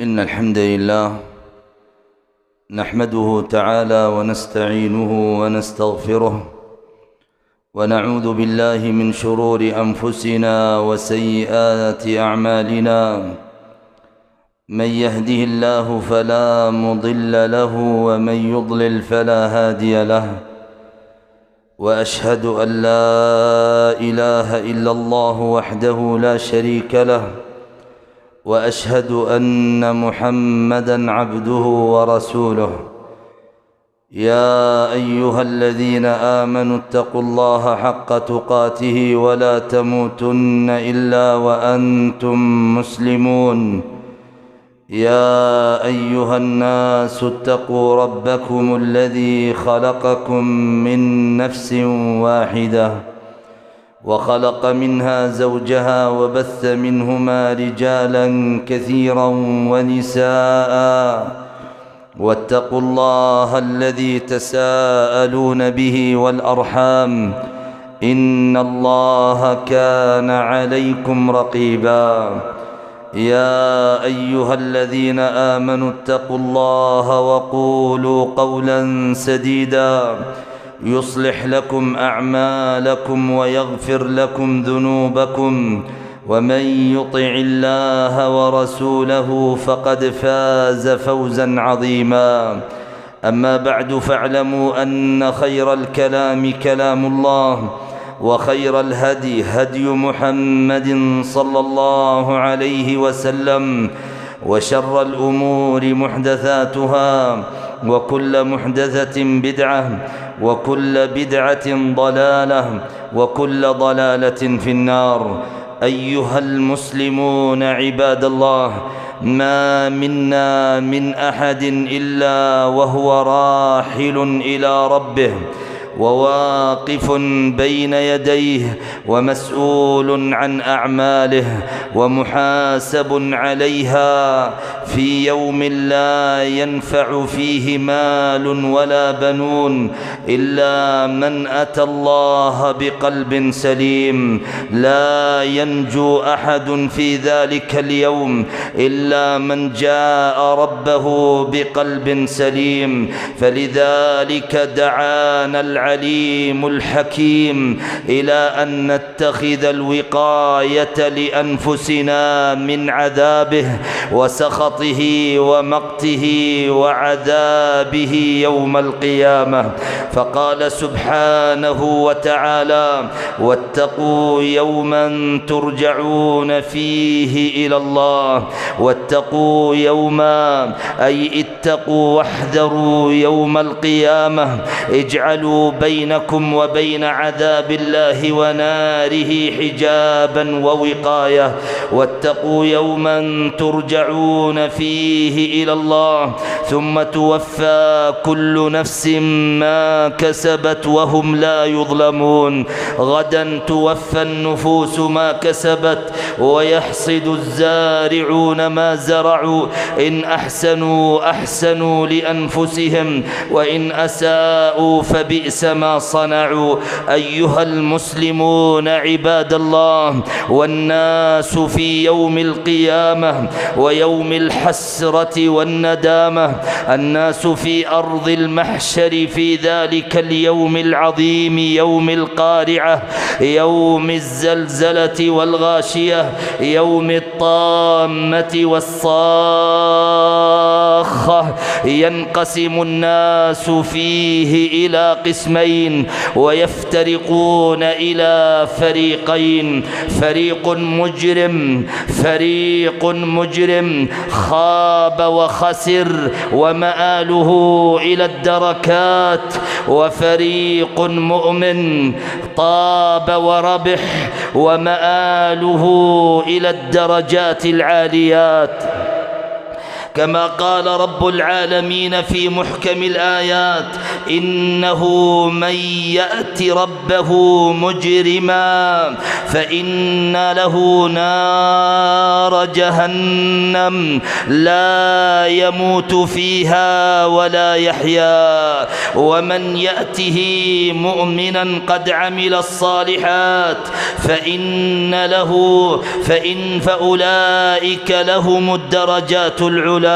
إن الحمد لله نحمده تعالى ونستعينه ونستغفره ونعوذ بالله من شرور أنفسنا وسيئات أعمالنا. من يهده الله فلا مضل له ومن يضلل فلا هادي له، وأشهد أن لا إله إلا الله وحده لا شريك له، وأشهد أن محمدًا عبده ورسوله. يا أيها الذين آمنوا اتقوا الله حق تقاته ولا تموتن إلا وأنتم مسلمون. يا أيها الناس اتقوا ربكم الذي خلقكم من نفس واحدة، وخلق منها زوجها وبث منهما رجالا كثيرا ونساء، واتقوا الله الذي تساءلون به والأرحام، إن الله كان عليكم رقيبا. يا أيها الذين آمنوا اتقوا الله وقولوا قولا سديدا يصلح لكم أعمالكم ويغفر لكم ذنوبكم، ومن يطع الله ورسوله فقد فاز فوزا عظيما. أما بعد، فاعلموا أن خير الكلام كلام الله، وخير الهدي هدي محمد صلى الله عليه وسلم، وشر الأمور محدثاتها، وكل محدثة بدعة، وكل بدعة ضلالة، وكل ضلالة في النار. أيها المسلمون عباد الله، ما منا من أحد إلا وهو راحل إلى ربه، وواقف بين يديه، ومسؤول عن أعماله، ومحاسب عليها في يوم لا ينفع فيه مال ولا بنون إلا من أتى الله بقلب سليم. لا ينجو أحد في ذلك اليوم إلا من جاء ربه بقلب سليم. فلذلك دعانا العليم الحكيم إلى أن نتخذ الوقاية لأنفسنا من عذابه وسخطه ومقته وعذابه يوم القيامة. فقال سبحانه وتعالى: واتقوا يوما ترجعون فيه إلى الله. واتقوا يوما أي اتقوا واحذروا يوم القيامة. اجعلوا بينكم وبين عذاب الله وناره حجابا ووقاية. واتقوا يوما ترجعون فيه إلى الله ثم توفى كل نفس ما كسبت وهم لا يظلمون. غدا توفى النفوس ما كسبت ويحصد الزارعون ما زرعوا. إن أحسنوا أحسنوا لأنفسهم، وإن أساءوا فبئس ما صنعوا. أيها المسلمون عباد الله، والناس في يوم القيامة ويوم الحسرة والندامة، الناس في أرض المحشر في ذلك اليوم العظيم، يوم القارعة، يوم الزلزلة والغاشية، يوم الطامة والصاخة. ينقسم الناس فيه إلى قسمين، ويفترقون إلى فريقين: فريق مجرم خاب وخسر ومآله إلى الدركات، وفريق مؤمن طاب وربح ومآله إلى الدرجات العاليات. كما قال رب العالمين في محكم الآيات: إنه من يأت ربه مجرما فإن له نار جهنم لا يموت فيها ولا يحيا، ومن يأته مؤمنا قد عمل الصالحات فأولئك لهم الدرجات العلى.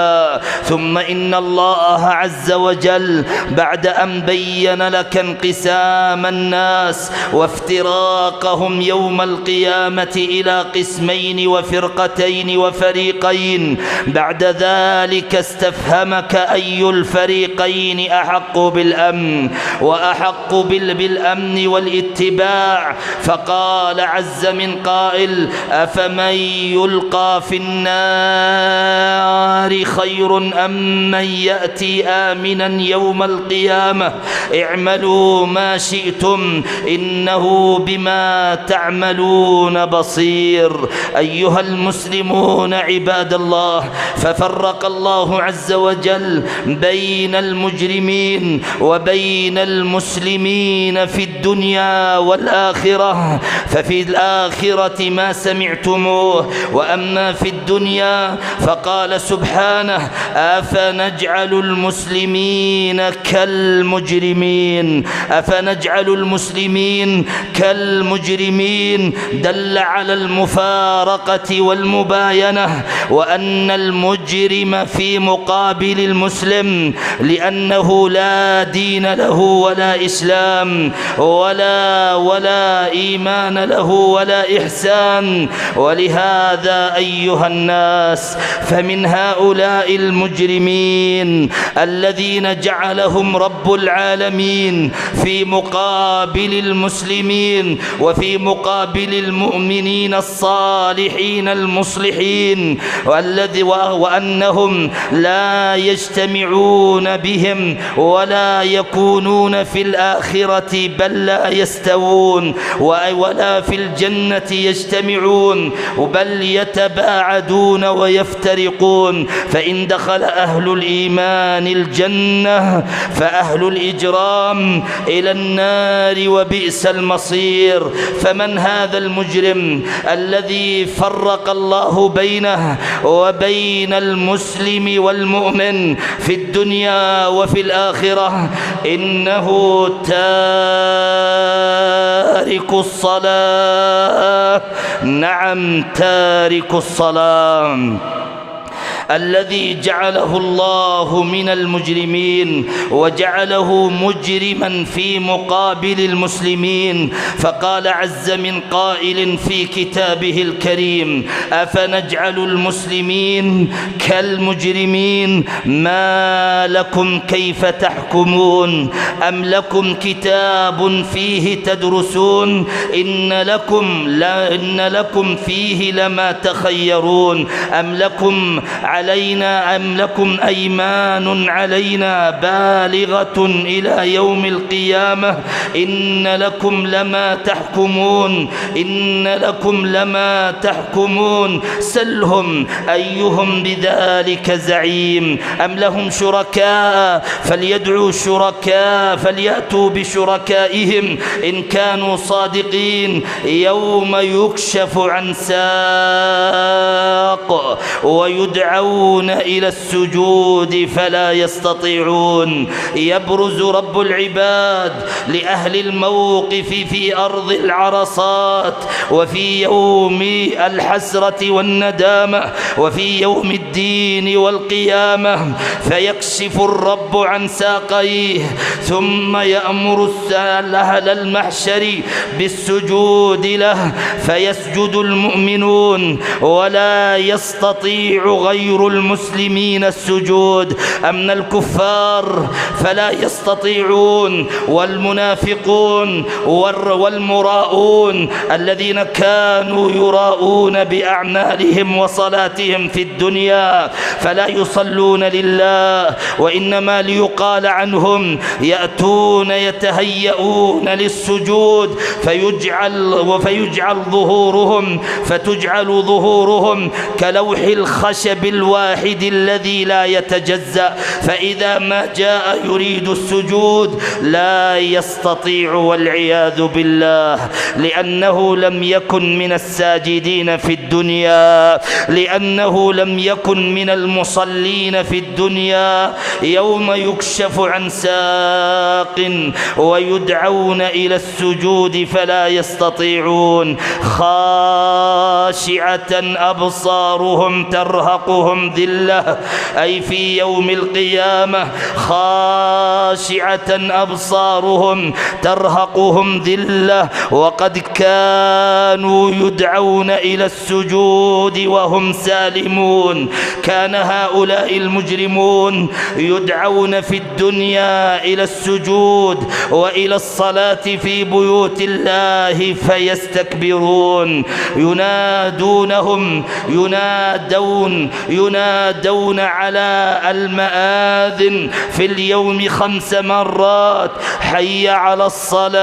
ثم إن الله عز وجل بعد أن بين لك انقسام الناس وافتراقهم يوم القيامة إلى قسمين وفرقتين وفريقين، بعد ذلك استفهمك أي الفريقين أحق بالأمن وأحق بالأمن والاتباع، فقال عز من قائل: أفمن يلقى في النار خير أم من يأتي آمنا يوم القيامة اعملوا ما شئتم إنه بما تعملون بصير. أيها المسلمون عباد الله، ففرق الله عز وجل بين المجرمين وبين المسلمين في الدنيا والآخرة، ففي الآخرة ما سمعتموه، وأما في الدنيا فقال سبحانه: أفنجعل المسلمين كالمجرمين، أفنجعل المسلمين كالمجرمين، دل على المفارقة والمباينة، وأن المجرم في مقابل المسلم، لأنه لا دين له ولا إسلام ولا إيمان له ولا إحسان. ولهذا أيها الناس، فمن هؤلاء المجرمين الذين جعلهم رب العالمين في مقابل المسلمين وفي مقابل المؤمنين الصالحين المصلحين، وأنهم لا يجتمعون بهم ولا يكونون في الآخرة، بل لا يستوون ولا في الجنة يجتمعون، بل يتباعدون ويفترقون. فإن دخل أهل الإيمان الجنة فأهل الإجرام إلى النار وبئس المصير. فمن هذا المجرم الذي فرق الله بينه وبين المسلم والمؤمن في الدنيا وفي الآخرة؟ إنه تارك الصلاة. نعم، تارك الصلاة الذي جعله الله من المجرمين وجعله مجرما في مقابل المسلمين. فقال عز من قائل في كتابه الكريم: أفنجعل المسلمين كالمجرمين ما لكم كيف تحكمون أم لكم كتاب فيه تدرسون إن لكم فيه لما تخيرون أم لكم أيمان علينا بالغة إلى يوم القيامة إن لكم لما تحكمون سلهم أيهم بذلك زعيم أم لهم شركاء فليأتوا بشركائهم إن كانوا صادقين يوم يكشف عن ساق ويدعون إلى السجود فلا يستطيعون. يبرز رب العباد لأهل الموقف في أرض العرصات وفي يوم الحسرة والندامة وفي يوم الدين والقيامة، فيكشف الرب عن ساقيه ثم يأمر أهل المحشر بالسجود له فيسجد المؤمنون ولا يستطيع غير المسلمين السجود. أما الكفار فلا يستطيعون، والمنافقون والمراؤون الذين كانوا يراؤون بأعمالهم وصلاتهم في الدنيا فلا يصلون لله، وإنما ليقال عنهم يأتون يتهيئون للسجود فتجعل ظهورهم كلوح الخشب الواحد الذي لا يتجزأ، فإذا ما جاء يريد السجود لا يستطيع والعياذ بالله، لأنه لم يكن من الساجدين في الدنيا، لأنه لم يكن من المصلين في الدنيا. يوم يكشف عن ساق ويدعون إلى السجود فلا يستطيعون، خاشعة أبصارهم ترهقهم ذلة، أي في يوم القيامة خاشعة أبصارهم ترهقهم ذلة، وقد كانوا يدعون إلى السجود وهم سالمون. كان هؤلاء المجرمون يدعون في الدنيا إلى السجود وإلى الصلاة في بيوت الله فيستكبرون، ينادون على المآذن في اليوم 5 مرات: حي على الصلاة،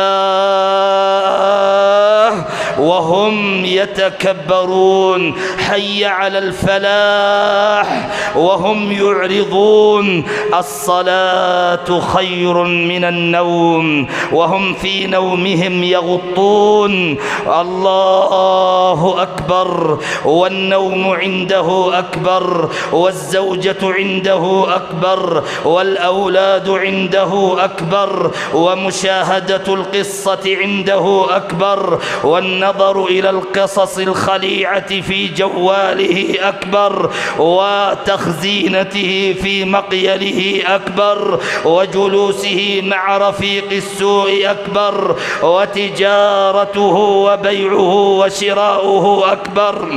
وهم يتكبرون، حي على الفلاح وهم يعرضون، الصلاة خير من النوم وهم في نومهم يغطون. الله أكبر، والنوم عنده أكبر، والزوجة عنده أكبر، والأولاد عنده أكبر، ومشاهدة القصة عنده أكبر، والنظر إلى القصص الخليعة في جواله أكبر، وتخزينته في مقيله أكبر، وجلوسه مع رفيق السوء أكبر، وتجارته وبيعه وشراؤه أكبر،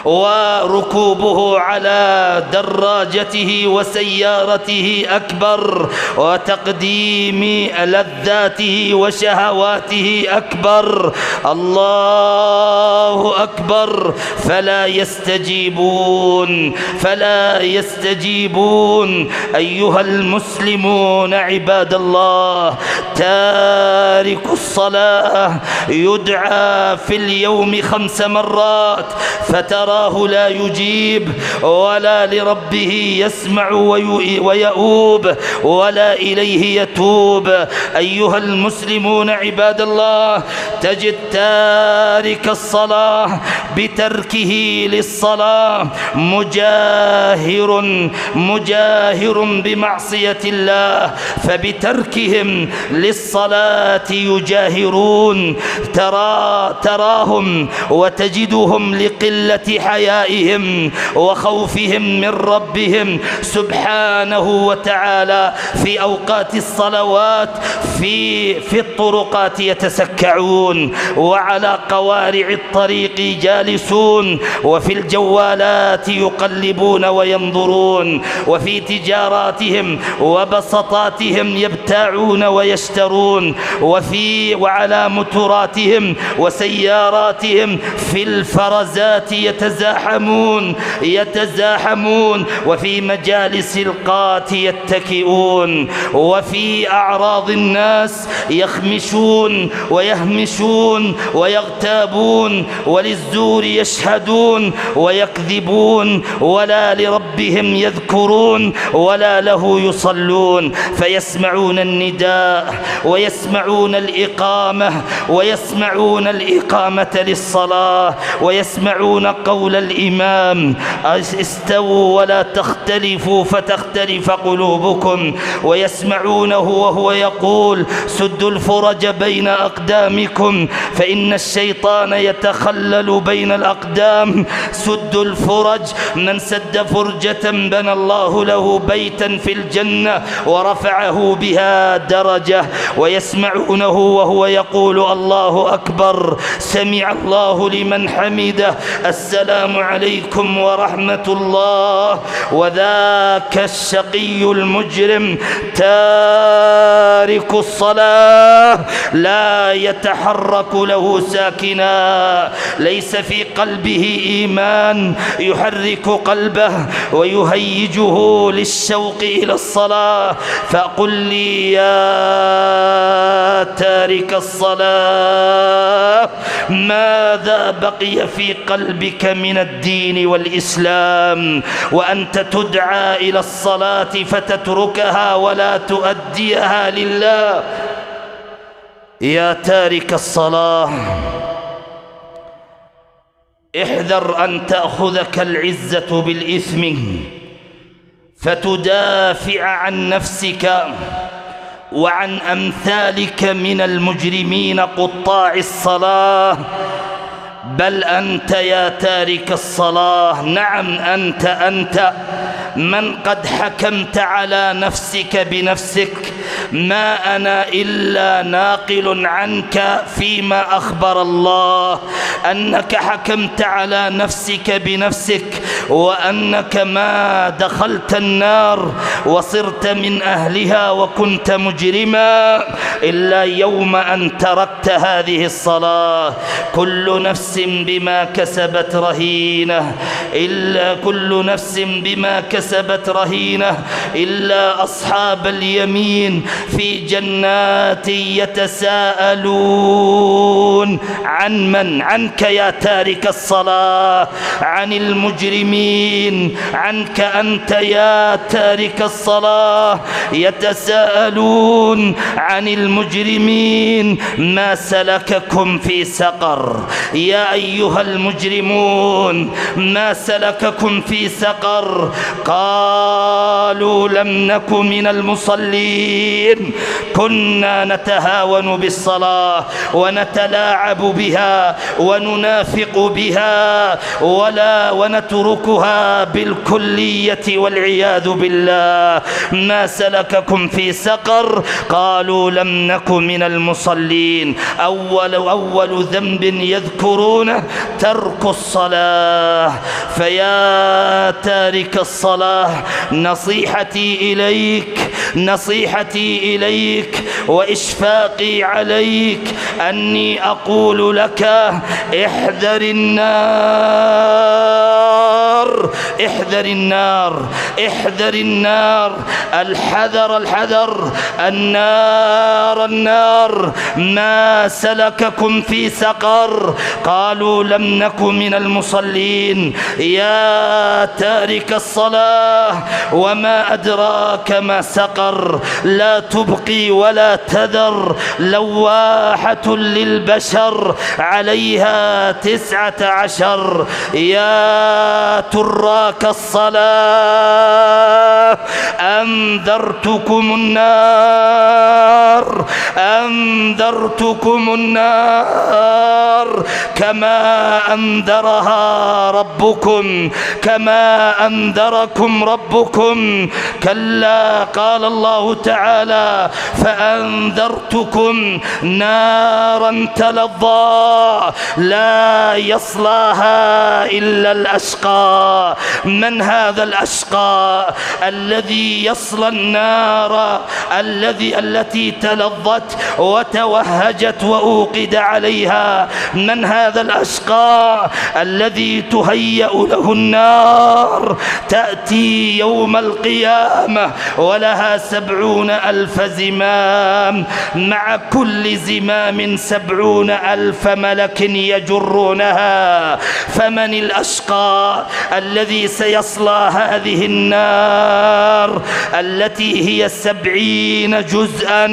وركوبه على دراجته وسيارته أكبر، وتقديم لذاته وشهواته أكبر. الله أكبر، فلا يستجيبون. أيها المسلمون عباد الله، تارك الصلاة يدعى في اليوم 5 مرات، فتراه لا يجيب ولا لربه يسمع ويؤوب ولا إليه يتوب. أيها المسلمون عباد الله، تجد تارك الصلاة بتركه للصلاة مجاهر بمعصية الله، فبتركهم للصلاة يجاهرون. تراهم وتجدهم لقلة حيائهم وخوفهم من ربهم سبحانه وتعالى في أوقات الصلوات في الطرقات يتسكعون، وعلى قوارع الطريق جالسون، وفي الجوالات يقلبون وينظرون، وفي تجاراتهم وبسطاتهم يبتاعون ويشترون، وعلى متراتهم وسياراتهم في الفرزات يتزاحمون، وفي مجالس القات يتكئون، وفي أعراض الناس يخمشون ويهمشون ويغتابون، وللزور يشهدون ويكذبون، ولا لربهم يذكرون ولا له يصلون. فيسمعون النداء ويسمعون الإقامة للصلاة، ويسمعون قول الإمام: استووا ولا تختلفوا فتختلف قلوبكم، ويسمعونه وهو يقول: سدوا الفرج بين أقدامكم فإن الشيطان يتخلل بين الأقدام. سدوا الفرج، من سد فرجة بنى الله له بيتا في الجنة ورفعه بها درجة. ويسمعونه وهو يقول: الله أكبر، سمع الله لمن حمده، السلام عليكم ورحمة الله. وذاك الشقي المجرم تارك الصلاة لا يتحرك له ساكنا، ليس في قلبه إيمان يحرك قلبه ويهيجه للشوق إلى الصلاة. فقل لي يا تارك الصلاة، ماذا بقي في قلبك من الدين والإسلام وأنت تدعى إلى الصلاة فتتركها ولا تؤديها لله؟ يا تارك الصلاة، احذر أن تأخذك العزة بالإثم فتدافع عن نفسك وعن أمثالك من المجرمين قطاع الصلاة. بل أنت يا تارك الصلاة، نعم أنت من قد حكمت على نفسك بنفسك، ما أنا إلا ناقل عنك فيما أخبر الله أنك حكمت على نفسك بنفسك، وأنك ما دخلت النار وصرت من أهلها وكنت مجرما إلا يوم أن تركت هذه الصلاة. كل نفس بما كسبت رهينة، إلا كل نفس بما كسبت رهينة إلا أصحاب اليمين في جنات يتساءلون. عن من؟ عنك يا تارك الصلاة، عن المجرمين، عنك أنت يا تارك الصلاة. يتساءلون عن المجرمين ما سلككم في سقر؟ يا أيها المجرمون ما سلككم في سقر؟ قالوا لم نك من المصلين، كنا نتهاون بالصلاة ونتلاعب بها وننافق بها ونتركها بالكلية والعياذ بالله. ما سلككم في سقر؟ قالوا لم نك من المصلين. أول ذنب يذكرونه ترك الصلاة. فيا تارك الصلاة، نصيحتي إليك وإشفاقي عليك أني أقول لك احذر النار، احذر النار، احذر النار، الحذر، النار. ما سلككم في سقر؟ قالوا لم نك من المصلين. يا تارك الصلاة، وما أدراك ما سقر؟ لا تبقي ولا تذر، لواحة للبشر، عليها 19. يا تراك الصلاة، أنذرتكم النار، أنذرتكم النار كما أنذرها ربكم، كما أنذركم ربكم. كلا، قال الله تعالى: فأنذرتكم نارا تلظى لا يصلاها إلا الأشقى. من هذا الأشقى الذي يصلى النار التي تلظت وتوهجت وأوقد عليها؟ من هذا الأشقى الذي تهيأ له النار تأتي يوم القيامة ولها 70,000 زمام، مع كل زمام 70,000 ملك يجرونها. فمن الأشقى الذي سيصلى هذه النار التي هي 70 جزءا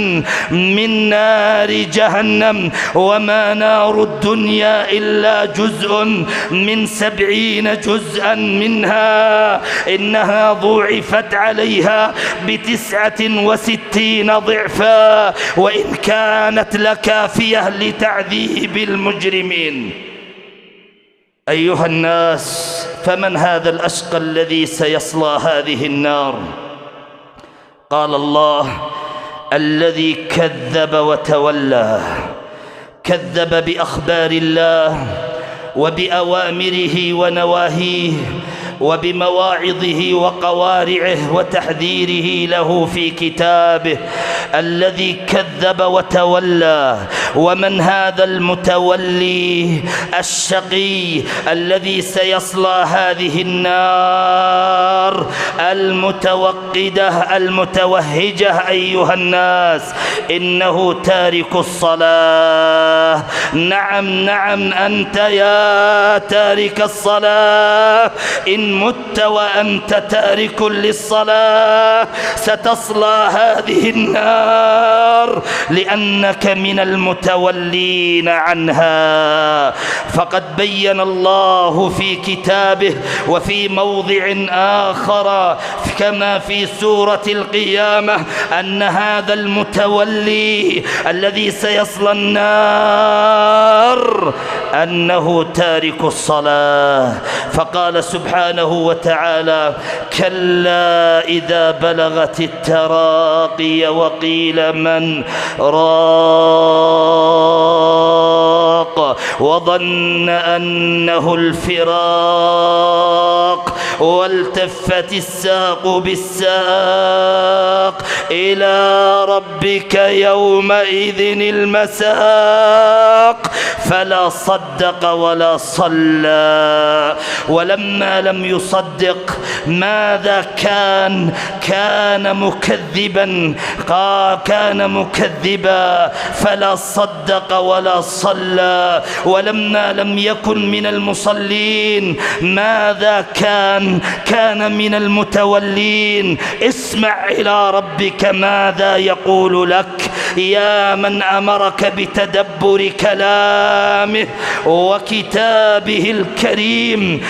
من نار جهنم؟ وما نار الدنيا إلا جزء من 70 جزءا منها، إنها ضُعفت عليها ب69 ضعفا، وإن كانت لكافية لتعذيب المجرمين. أيها الناس، فمن هذا الأشقى الذي سيصلى هذه النار؟ قال الله: الذي كذب وتولى، كذب بأخبار الله وبأوامره ونواهيه وبمواعظه وقوارعه وتحذيره له في كتابه. الذي كذب وتولى. ومن هذا المتولي الشقي الذي سيصلى هذه النار المتوقدة المتوهجة أيها الناس؟ إنه تارك الصلاة. نعم نعم، أنت يا تارك الصلاة إن مت وأنت تارك للصلاة ستصلى هذه النار لأنك من المتولين عنها. فقد بين الله في كتابه وفي موضع آخر كما في سورة القيامة أن هذا المتولي الذي سيصلى النار أنه تارك الصلاة. فقال سبحانه وتعالى: كلا إذا بلغت التراقي وقيل من راق وظن أنه الفراق والتفت الساق بالساق إلى ربك يومئذ المساق فلا صدق ولا صلى. ولما لم يصدق ماذا كان؟ كان مكذبا، كان مكذبا فلا صدق ولا صلى. ولما لم يكن من المصلين ماذا كان؟ كان من المتولين. اسمع إلى ربك ماذا يقول لك يا من أمرك بتدبر كلامه وكتابه الكريم.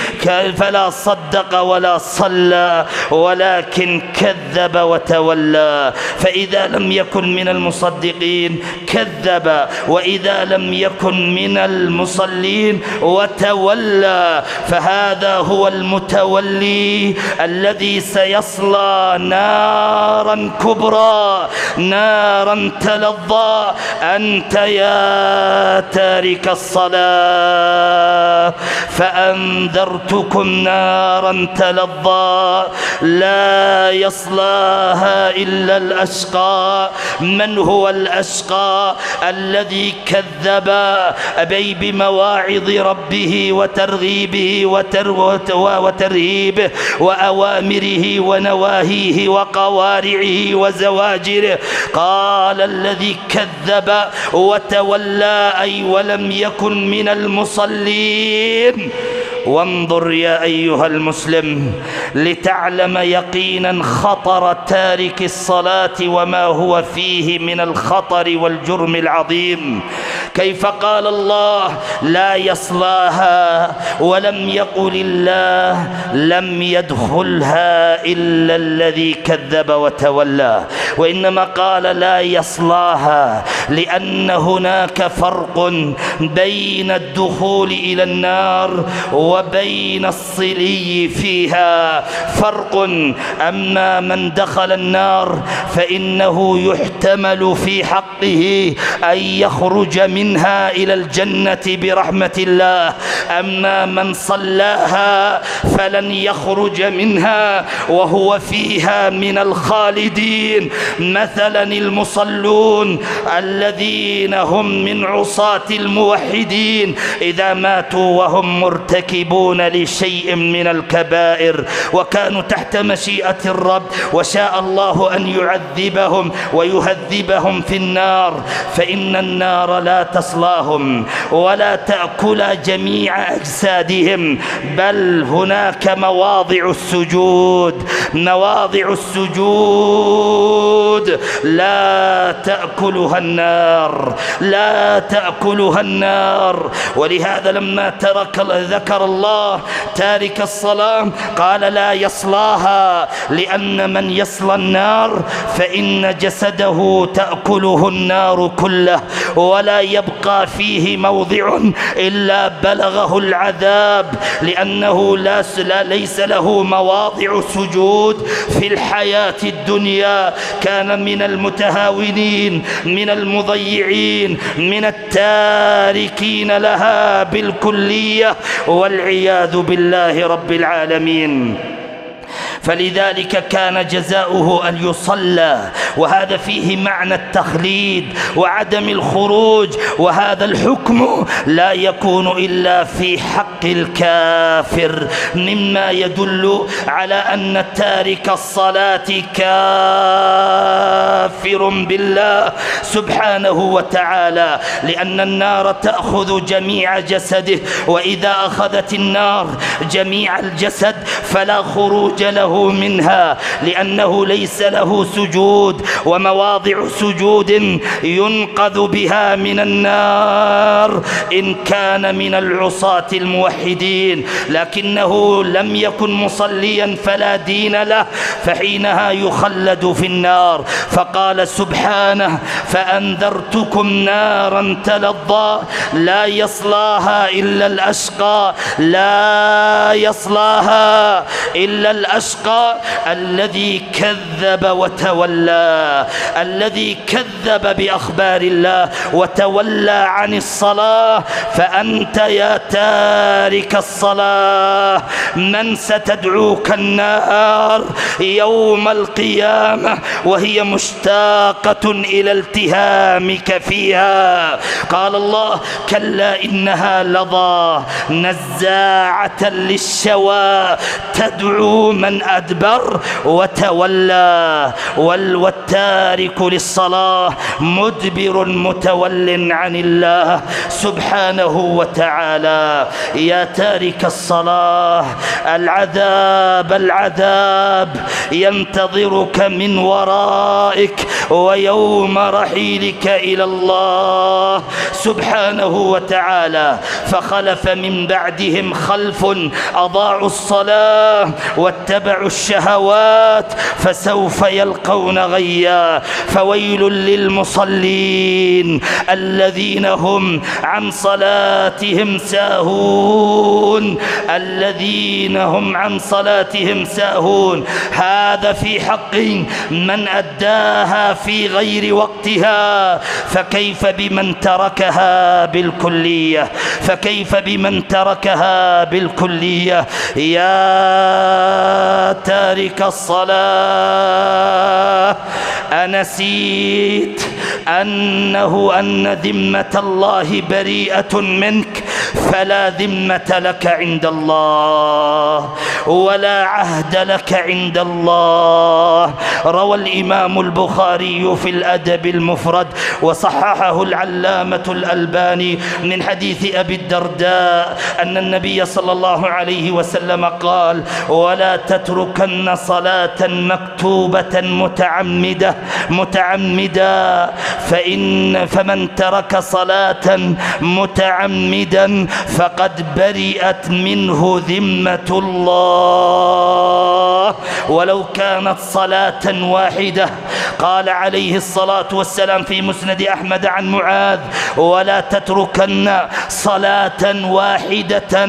فلا صدق ولا صلى ولكن كذب وتولى. فإذا لم يكن من المصدقين كذب، وإذا لم يكن من المصلين وتولى. فهذا هو المتولي الذي سيصلى نارا كبرى، نارا تلظى. أنت يا تارك الصلاة فأنذرتكم نارا تلظى لا يصلاها إلا الأشقى. من هو الأشقى؟ الذي كذب بمواعظ ربه وترغيبه وترهيبه وأوامره ونواهيه وقوارعه وزواجره. قال الذي كذب وتولى أي ولم يكن من المصلين. وانظر يا أيها المسلم لتعلم يقينا خطر تارك الصلاة وما هو فيه من الخطر والجرم العظيم. كيف قال الله لا يصلاها ولم يقل الله لم يدخلها إلا الذي كذب وتولى، وإنما قال لا يصلاها لأن هناك فرق بين الدخول إلى النار وبين الصلي فيها. فرق. أما من دخل النار فإنه يحتمل في حقه أن يخرج منها إلى الجنة برحمة الله. أما من صلاها فلن يخرج منها وهو فيها من الخالدين. مثلا المصلون الذين هم من عصاة الموحدين إذا ماتوا وهم مرتكبون لشيء من الكبائر وكانوا تحت مشيئة الرب وشاء الله أن يعذبهم ويهذبهم في النار، فإن النار لا تصلاهم ولا تأكل جميع أجسادهم، بل هناك مواضع السجود، مواضع السجود لا تأكلها النار، لا تأكلها النار. ولهذا لما ذكر الله تارك الصلاة قال لا يصلاها، لأن من يصلى النار فإن جسده تأكله النار كله ولا يبقى فيه موضع إلا بلغه العذاب، لأنه ليس له مواضع سجود في الحياة الدنيا. كان من المتهاونين، من المضيعين، من التاركين لها بالكلية والعياذ بالله رب العالمين. فلذلك كان جزاؤه أن يصلى، وهذا فيه معنى التخليد وعدم الخروج، وهذا الحكم لا يكون إلا في حق الكافر، مما يدل على أن تارك الصلاة كافر بالله سبحانه وتعالى، لأن النار تأخذ جميع جسده، وإذا أخذت النار جميع الجسد فلا خروج له منها، لأنه ليس له سجود ومواضع سجود ينقذ بها من النار إن كان من العصاة الموحدين، لكنه لم يكن مصليا فلا دين له، فحينها يخلد في النار. فقال سبحانه: فأنذرتكم نارا تلظى لا يصلاها إلا الأشقى، لا يصلاها إلا الأشقى الذي كذب وتولى، الذي كذب بأخبار الله وتولى عن الصلاة. فأنت يا تارك الصلاة من ستدعوك النار يوم القيامة وهي مشتاقة إلى التهامك فيها. قال الله: كلا إنها لظى نزاعة للشوى تدعو من أدبر وتولى، والتارك للصلاة مدبر متول عن الله سبحانه وتعالى. يا تارك الصلاة، العذاب العذاب ينتظرك من ورائك ويوم رحيلك إلى الله سبحانه وتعالى. فخلف من بعدهم خلف أضاعوا الصلاة واتبعوا الشهوات فسوف يلقون غيا. فويل للمصلين الذين هم عن صلاتهم ساهون، الذين هم عن صلاتهم ساهون. هذا في حق من أداها في غير وقتها، فكيف بمن تركها بالكلية؟ فكيف بمن تركها بالكلية؟ يا تارك الصلاة، أنسيت أن ذمة الله بريئة منك؟ فلا ذمة لك عند الله ولا عهد لك عند الله. روى الإمام البخاري في الأدب المفرد وصححه العلامة الألباني من حديث أبي الدرداء أن النبي صلى الله عليه وسلم قال: ولا تتركن صلاة مكتوبة متعمدة فمن ترك صلاة متعمدا فقد برئت منه ذمة الله ولو كانت صلاة واحدة. قال عليه الصلاة والسلام في مسند أحمد عن معاذ: ولا تتركن صلاة واحدة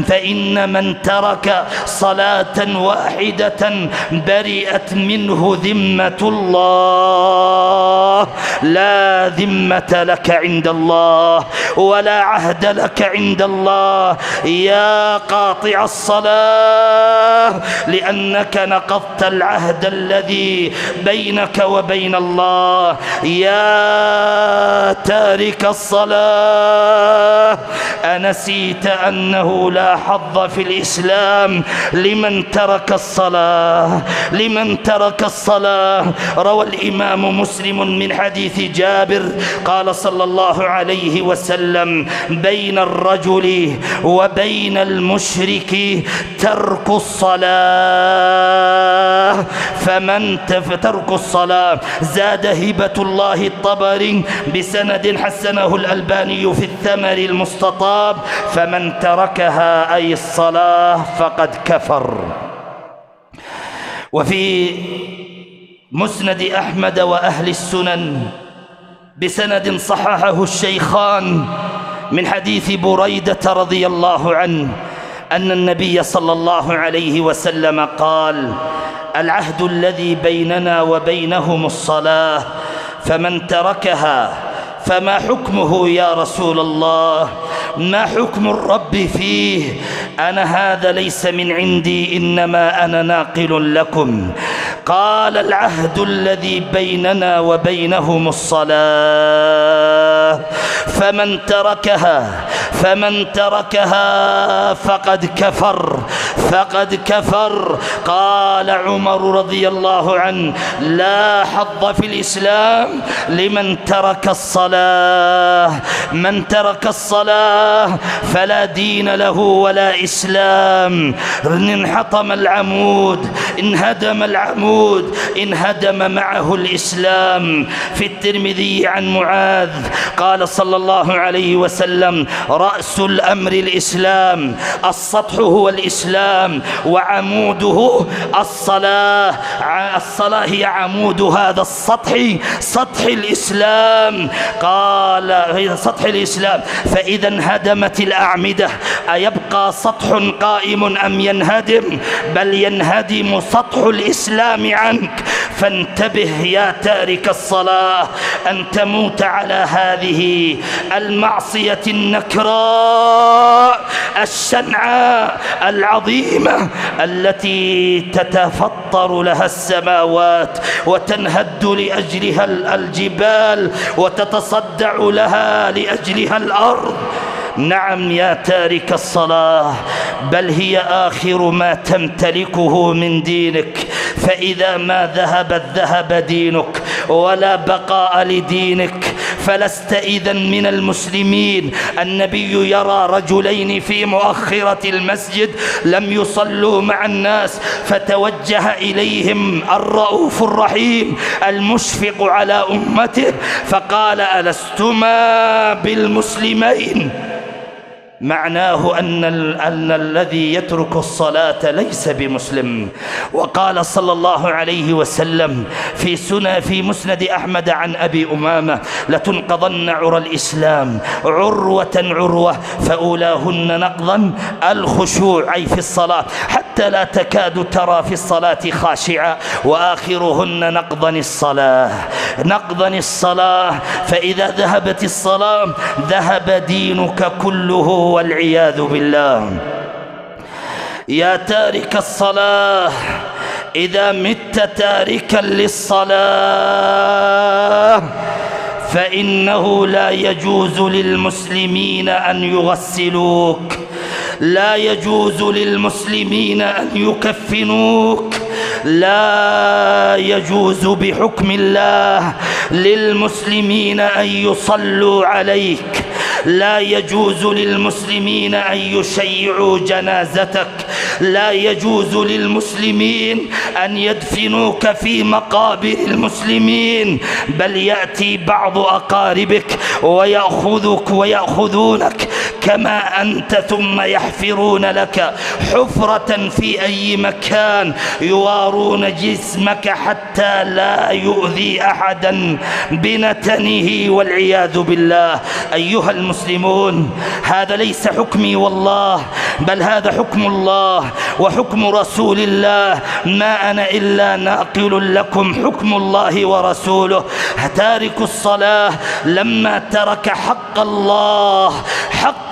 فإن من ترك صلاة واحدة برئت منه ذمة الله، لا ذمة لك عند الله ولا عهد لك عند الله يا قاطع الصلاة، لأنك نقضت العهد الذي بينك وبين الله. يا تارك الصلاة، أنسيت أنه لا حظ في الإسلام لمن ترك الصلاة؟ لمن ترك الصلاة. روى الإمام مسلم من حديث جابر قال صلى الله عليه وسلم: بين الرجل وبين المشرك ترك الصلاة، فمن ترك الصلاة. زاد هبة الله الطبري بسند حسنه الألباني في الثمر المستطاب: فمن تركها أي الصلاة فقد كفر. وفي مسند أحمد وأهل السنن بسند صححه الشيخان من حديث بريدة رضي الله عنه أن النبي صلى الله عليه وسلم قال: العهد الذي بيننا وبينهم الصلاة، فمن تركها فما حكمه يا رسول الله؟ ما حكم الرب فيه؟ هذا ليس من عندي، إنما أنا ناقل لكم. قال: العهد الذي بيننا وبينهم الصلاة، فمن تركها فقد كفر. قال عمر رضي الله عنه: لا حظ في الإسلام لمن ترك الصلاة. من ترك الصلاة فلا دين له ولا إسلام. انحطم العمود، انهدم معه الإسلام. في الترمذي عن معاذ قال صلى الله عليه وسلم: رأس الأمر الإسلام، السطح هو الإسلام وعموده الصلاة. الصلاة هي عمود هذا السطح، سطح الإسلام. قال: هي سطح الإسلام. فإذا انهدمت الأعمدة أيبقى سطح قائم أم ينهدم؟ بل ينهدم سطح الإسلام عنك. فانتبه يا تارك الصلاة أن تموت على هذه المعصية النكراء الشنعاء العظيمة التي تتفطر لها السماوات وتنهد لأجلها الجبال وتتصدع لها لأجلها الأرض. نعم يا تارك الصلاة، بل هي آخر ما تمتلكه من دينك. فإذا ما ذهب دينك ولا بقاء لدينك، فلست إذن من المسلمين. النبي يرى رجلين في مؤخرة المسجد لم يصلوا مع الناس، فتوجه إليهم الرؤوف الرحيم المشفق على أمته فقال: ألستما بالمسلمين؟ معناه أن الذي يترك الصلاة ليس بمسلم. وقال صلى الله عليه وسلم في مسند أحمد عن أبي أمامة: لتنقضن عرى الإسلام عروة فأولاهن نقضا الخشوع، أي في الصلاة، حتى لا تكاد ترى في الصلاة خاشعة، وآخرهن نقضا الصلاة. فإذا ذهبت الصلاة ذهب دينك كله والعياذ بالله. يا تارك الصلاة، إذا مت تاركا للصلاة فإنه لا يجوز للمسلمين أن يغسلوك، لا يجوز للمسلمين أن يكفنوك، لا يجوز بحكم الله للمسلمين أن يصلوا عليك، لا يجوز للمسلمين أن يشيعوا جنازتك، لا يجوز للمسلمين أن يدفنوك في مقابر المسلمين، بل يأتي بعض أقاربك ويأخذونك كما أنت، ثم يحفرون لك حفرة في أي مكان يوارون جسمك حتى لا يؤذي أحدا بنتنه والعياذ بالله. أيها المسلمون، هذا ليس حكمي والله، بل هذا حكم الله وحكم رسول الله. ما أنا إلا ناقل لكم حكم الله ورسوله. تارك الصلاة لما ترك حق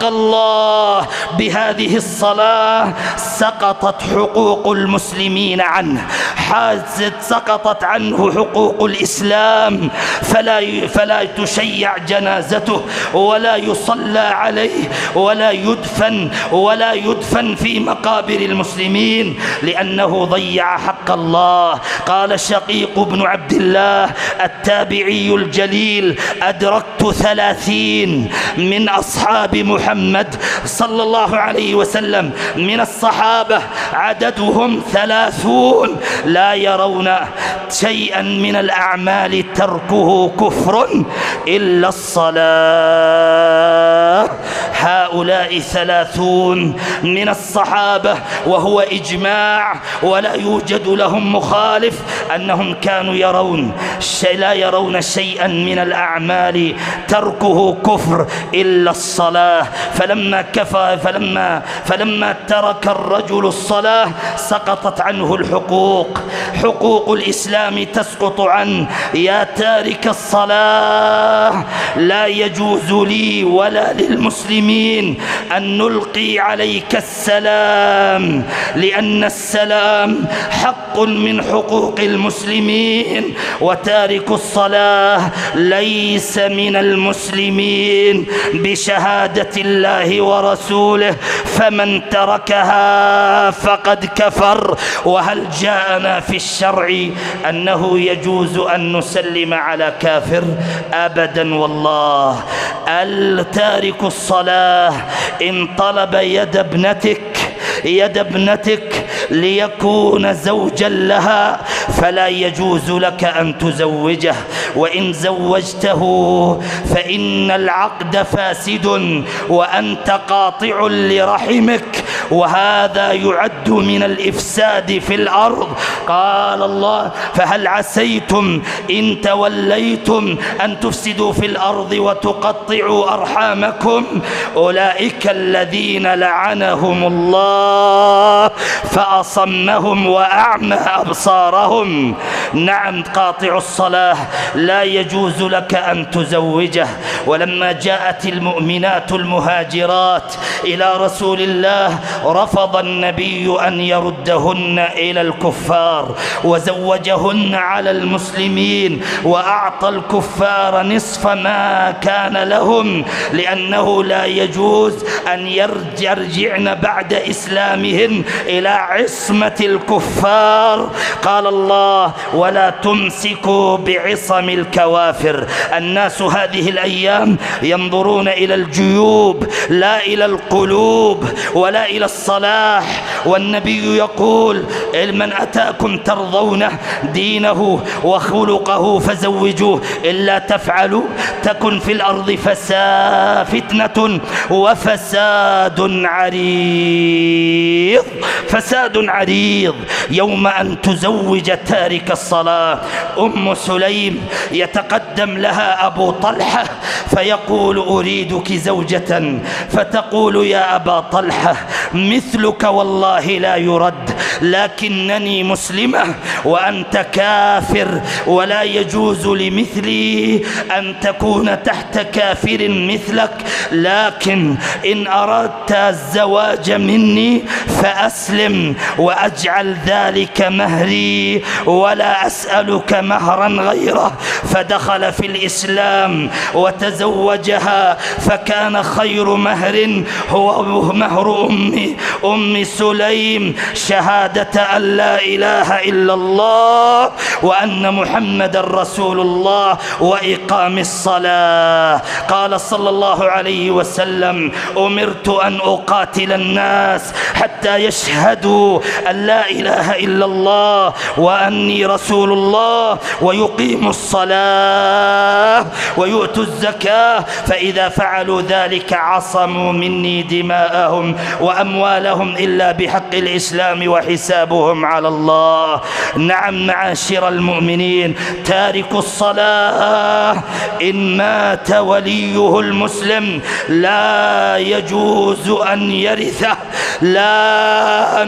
الله بهذه الصلاة سقطت حقوق المسلمين عنه، سقطت عنه حقوق الإسلام، فلا تشيع جنازته ولا يصلى عليه ولا يدفن في مقابر المسلمين، لأنه ضيع حق الله. قال شقيق بن عبد الله التابعي الجليل: أدركت 30 من أصحاب محمد صلى الله عليه وسلم من الصحابة عددهم 30 لا يرون شيئا من الأعمال تركه كفر إلا الصلاة. هؤلاء 30 من الصحابة، وهو إجماع ولا يوجد لهم مخالف أنهم كانوا لا يرون شيئا من الأعمال تركه كفر إلا الصلاة. فلما ترك الرجل الصلاة سقطت عنه الحقوق، حقوق الإسلام تسقط عنه. يا تارك الصلاة، لا يجوز لي ولا للمسلمين المسلمين أن نلقي عليك السلام، لأن السلام حق من حقوق المسلمين، وتارك الصلاة ليس من المسلمين بشهادة الله ورسوله، فمن تركها فقد كفر. وهل جاءنا في الشرع أنه يجوز أن نسلم على كافر؟ أبدا والله. التارك الصلاة إن طلب يد ابنتك ليكون زوجا لها فلا يجوز لك أن تزوجه، وإن زوجته فإن العقد فاسد وأنت قاطع لرحمك، وهذا يعد من الإفساد في الأرض. قال الله: فهل عسيتم إن توليتم أن تفسدوا في الأرض وتقطعوا أرحامكم؟ أولئك الذين لعنهم الله فأصمهم وأعمى أبصارهم. نعم، قاطع الصلاة لا يجوز لك أن تزوجه. ولما جاءت المؤمنات المهاجرات إلى رسول الله رفض النبي أن يردهن إلى الكفار، وزوجهن على المسلمين، وأعطى الكفار نصف ما كان لهم، لأنه لا يجوز أن يرجعن بعد إسلامهن إلى عصمة الكفار. قال الله: ولا تمسكوا بعصم الكوافر. الناس هذه الأيام ينظرون إلى الجيوب لا إلى القلوب ولا إلى الصلاح، والنبي يقول: من أتاكم ترضونه دينه وخلقه فزوجوه، إلا تفعلوا تكن في الأرض فتنة وفساد عريض. فساد عريض يوم أن تزوج تارك الصلاة. أم سليم يتقدم لها أبو طلحة فيقول: أريدك زوجة، فتقول: يا أبا طلحة، مثلك والله لا يرد، لكنني مسلمة وأنت كافر، ولا يجوز لمثلي أن تكون تحت كافر مثلك، لكن إن أردت الزواج مني فأسلم وأجعل ذلك مهري ولا أسألك مهرا غيره. فدخل في الإسلام وتزوجها، فكان خير مهر هو مهر أم سليم، شهادة أن لا إله إلا الله وأن محمد رسول الله وإقام الصلاة. قال صلى الله عليه وسلم: أمرت أن أقاتل الناس حتى يشهدوا أن لا إله إلا الله وأني رسول الله ويقيموا الصلاة ويؤتوا الزكاة، فإذا فعلوا ذلك عصموا مني دماءهم وأموالهم إلا بحق الإسلام وحسابهم على الله. نعم معاشر المؤمنين، تارك الصلاة إن مات وليه المسلم لا يجوز أن يرثه، لا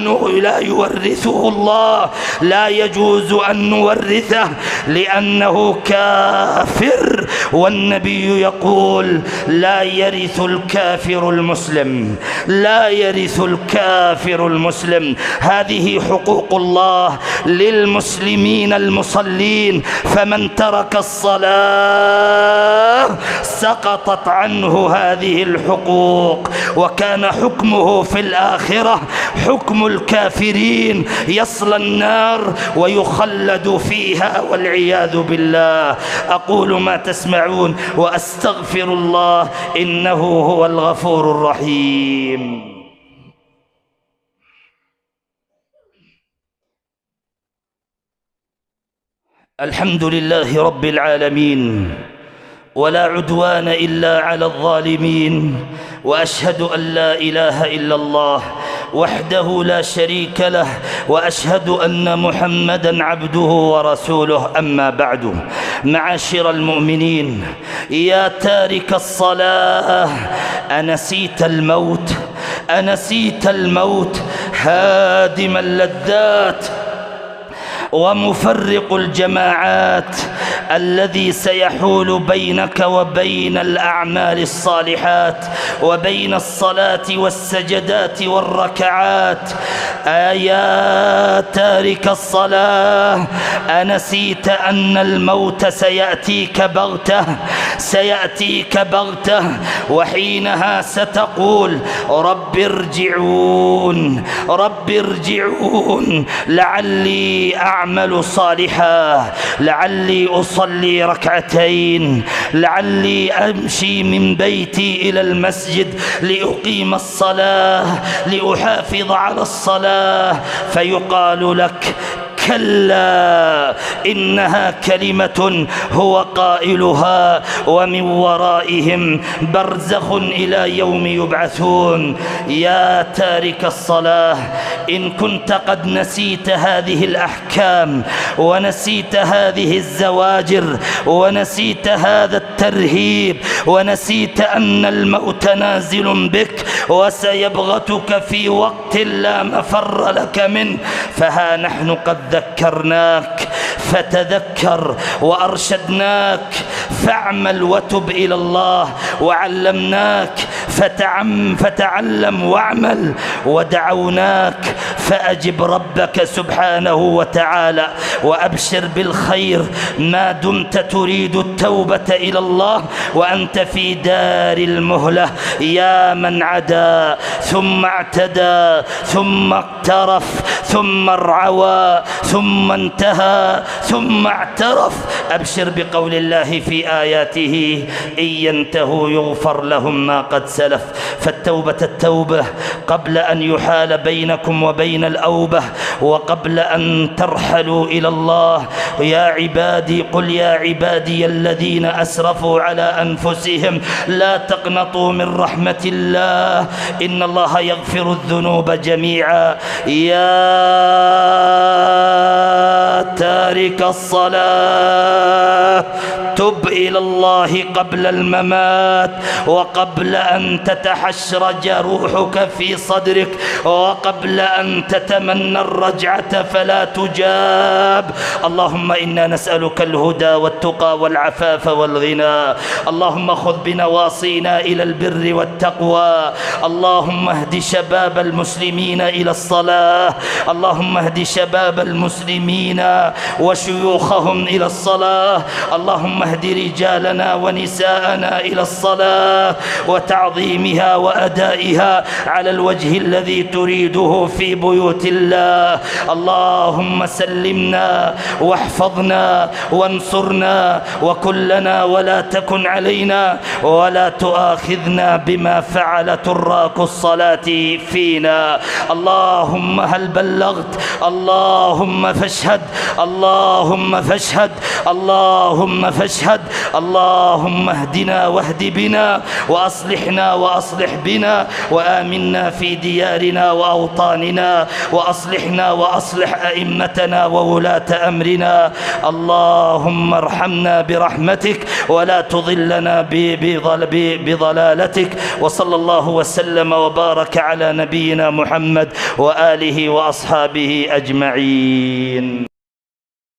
يورثه الله، لا يجوز أن نورثه لأنه كافر. والنبي يقول: لا يرث الكافر المسلم، لا يرث الكافر المسلم. هذه حقوق الله للمسلمين المصلين، فمن ترك الصلاة سقطت عنه هذه الحقوق، وكان حكمه في الآخرة حكم الكافرين، يصلى النار ويخلد فيها والعياذ بالله. أقول ما تسمعون وأستغفر الله إنه هو الغفور الرحيم. الحمد لله رب العالمين، ولا عدوان إلا على الظالمين، وأشهد أن لا إله إلا الله وحده لا شريك له، وأشهد أن محمدًا عبده ورسوله. أما بعد، معاشر المؤمنين، يا تارك الصلاة، أنسيت الموت؟ أنسيت الموت هادم اللذات؟ ومفرق الجماعات الذي سيحول بينك وبين الأعمال الصالحات وبين الصلاة والسجدات والركعات. يا تارك الصلاة، أنسيت أن الموت سيأتيك بغتة، سيأتيك بغتة، وحينها ستقول رب ارجعون، رب ارجعون لعلي أعمل صالحا، لعلي أصلي ركعتين، لعلي أمشي من بيتي إلى المسجد لأقيم الصلاة، لأحافظ على الصلاة. فيقال لك كلا إنها كلمة هو قائلها ومن ورائهم برزخ إلى يوم يبعثون. يا تارك الصلاة، إن كنت قد نسيت هذه الأحكام ونسيت هذه الزواجر ونسيت هذا الترهيب ونسيت أن الموت نازل بك وسيبغتك في وقت لا مفر لك منه، فها نحن قد ذكرناك فتذكر وأرشدناك فاعمل وتب إلى الله، وعلمناك فتعلم واعمل، ودعوناك فأجب ربك سبحانه وتعالى، وأبشر بالخير ما دمت تريد التوبة إلى الله وأنت في دار المهلة. يا من عدا ثم اعتدى ثم اقترف ثم ارعوى ثم انتهى ثم اعترف، أبشر بقول الله في آياته إن ينتهوا يغفر لهم ما قد سلف. فالتوبة التوبة قبل أن يحال بينكم وبين الأوبة وقبل أن ترحلوا إلى الله. يا عبادي، قل يا عبادي الذين أسرفوا على أنفسهم لا تقنطوا من رحمة الله إن الله يغفر الذنوب جميعا. يا تارك الصلاة، تب إلى الله قبل الممات وقبل أن تتحشرج روحك في صدرك وقبل أن تتمنى الرجعة فلا تجاب. اللهم إنا نسألك الهدى والتقى والعفاف والغنى. اللهم خذ بنواصينا إلى البر والتقوى. اللهم اهد شباب المسلمين إلى الصلاة. اللهم اهد شباب المسلمين وشيوخهم إلى الصلاة. اللهم اهد رجالنا ونساءنا إلى الصلاة وتعظيمها وأدائها على الوجه الذي تريده في بيوت الله. اللهم سلمنا واحفظنا وانصرنا وكلنا ولا تكن علينا ولا تؤاخذنا بما فعل تراك الصلاة فينا. اللهم هل بلغت؟ اللهم فاشهد، اللهم فاشهد، اللهم فاشهد. اللهم اهدنا واهد بنا وأصلحنا وأصلح بنا وآمنا في ديارنا وأوطاننا وأصلحنا وأصلح أئمتنا وولاة أمرنا. اللهم ارحمنا برحمتك ولا تضلنا بضلالتك. وصلى الله وسلم وبارك على نبينا محمد وآله وأصحابه أجمعين.